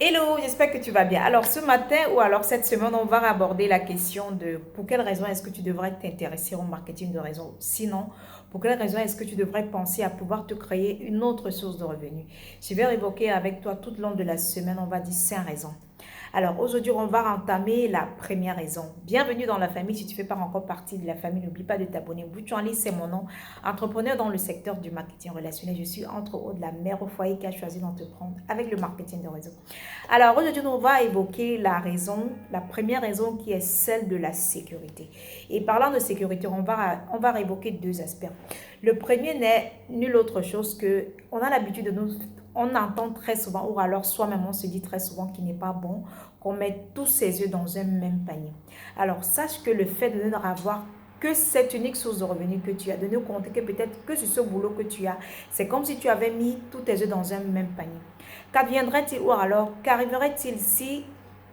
Hello, j'espère que tu vas bien. Alors ce matin ou alors cette semaine, on va aborder la question de pour quelle raison est-ce que tu devrais t'intéresser au marketing de réseau. Sinon, pour quelle raison est-ce que tu devrais penser à pouvoir te créer une autre source de revenus. Je vais évoquer avec toi tout le long de la semaine, on va dire 5 raisons. Alors aujourd'hui, on va entamer la première raison. Bienvenue dans la famille. Si tu ne fais pas encore partie de la famille, n'oublie pas de t'abonner. Bouchouanli, c'est mon nom. Entrepreneur dans le secteur du marketing relationnel. Je suis entre autres la mère au foyer qui a choisi d'entreprendre avec le marketing de réseau. Alors aujourd'hui, on va évoquer la première raison qui est celle de la sécurité. Et parlant de sécurité, on va évoquer deux aspects. Le premier n'est nul autre chose que, on a l'habitude de nous, on entend très souvent, ou alors soi-même on se dit très souvent qu'il n'est pas bon qu'on mette tous ses œufs dans un même panier. Alors sache que le fait de ne avoir que cette unique source de revenus que tu as, de ne compter que peut-être que sur ce boulot que tu as, c'est comme si tu avais mis tous tes œufs dans un même panier. Qu'adviendrait-il ou alors qu'arriverait-il si,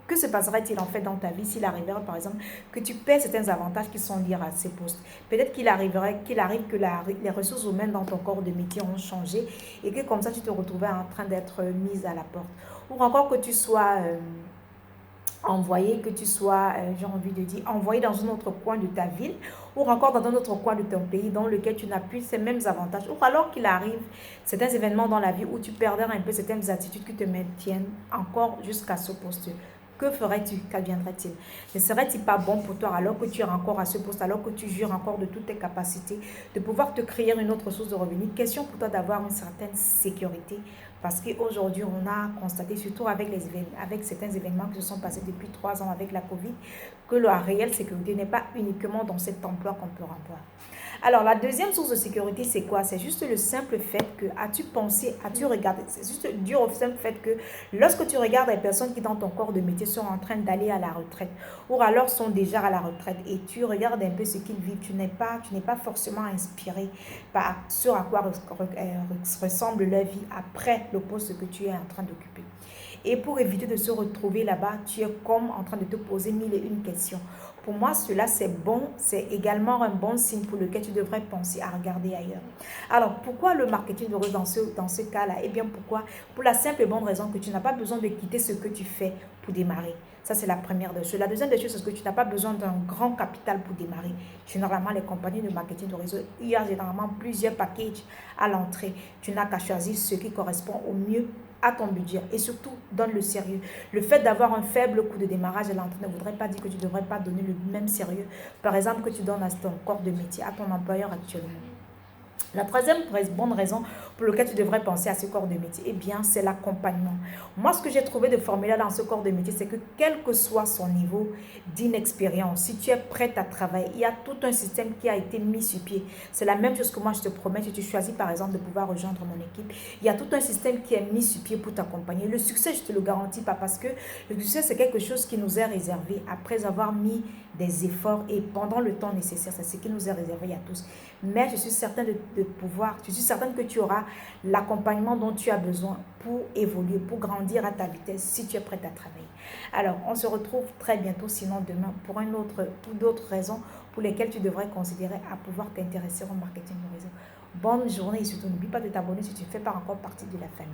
que se passerait-il en fait dans ta vie s'il arriverait par exemple que tu perds certains avantages qui sont liés à ces postes. Peut-être qu'il arrive que les ressources humaines dans ton corps de métier ont changé et que comme ça tu te retrouvais en train d'être mise à la porte. Ou encore que tu sois envoyé, que tu sois, j'ai envie de dire, envoyé dans un autre coin de ta ville ou encore dans un autre coin de ton pays dans lequel tu n'as plus ces mêmes avantages. Ou alors qu'il arrive certains événements dans la vie où tu perdrais un peu certaines attitudes qui te maintiennent encore jusqu'à ce poste. Que ferais-tu? Qu'adviendrait-il? Ne serait-il pas bon pour toi alors que tu es encore à ce poste, alors que tu jures encore de toutes tes capacités, de pouvoir te créer une autre source de revenus? Question pour toi d'avoir une certaine sécurité parce qu'aujourd'hui, on a constaté, surtout avec certains événements qui se sont passés depuis 3 ans avec la Covid, que la réelle sécurité n'est pas uniquement dans cet emploi qu'on peut avoir. Alors, la deuxième source de sécurité, c'est quoi? C'est juste le simple fait que, as-tu pensé, as-tu regardé, c'est juste dû au simple fait que lorsque tu regardes les personnes qui dans ton corps de métier sont en train d'aller à la retraite ou alors sont déjà à la retraite et tu regardes un peu ce qu'ils vivent, tu n'es pas forcément inspiré par ce à quoi ressemble leur vie après le poste que tu es en train d'occuper. Et pour éviter de se retrouver là-bas, tu es comme en train de te poser mille et une questions. Pour moi, cela, c'est bon, c'est également un bon signe pour lequel tu devrais penser à regarder ailleurs. Alors, pourquoi le marketing de réseau dans ce cas-là? Eh bien, pourquoi? Pour la simple et bonne raison que tu n'as pas besoin de quitter ce que tu fais pour démarrer. Ça, c'est la première des choses. La deuxième des choses, c'est que tu n'as pas besoin d'un grand capital pour démarrer. Généralement, les compagnies de marketing de réseau, il y a généralement plusieurs packages à l'entrée. Tu n'as qu'à choisir ce qui correspond au mieux à ton budget et surtout donne le sérieux. Le fait d'avoir un faible coût de démarrage à l'entrée ne voudrait pas dire que tu ne devrais pas donner le même sérieux, par exemple, que tu donnes à ton corps de métier, à ton employeur actuellement. La troisième bonne raison pour laquelle tu devrais penser à ce corps de métier, eh bien, c'est l'accompagnement. Moi, ce que j'ai trouvé de formulaire dans ce corps de métier, c'est que quel que soit son niveau d'inexpérience, si tu es prête à travailler, il y a tout un système qui a été mis sur pied. C'est la même chose que moi, je te promets, si tu choisis par exemple de pouvoir rejoindre mon équipe, il y a tout un système qui est mis sur pied pour t'accompagner. Le succès, je ne te le garantis pas parce que le succès, c'est quelque chose qui nous est réservé après avoir mis des efforts et pendant le temps nécessaire. C'est ce qui nous est réservé à tous. Mais je suis certaine je suis certaine que tu auras l'accompagnement dont tu as besoin pour évoluer, pour grandir à ta vitesse si tu es prête à travailler. Alors, on se retrouve très bientôt, sinon demain, pour d'autres raisons pour lesquelles tu devrais considérer à pouvoir t'intéresser au marketing de réseau. Bonne journée et surtout n'oublie pas de t'abonner si tu ne fais pas encore partie de la famille.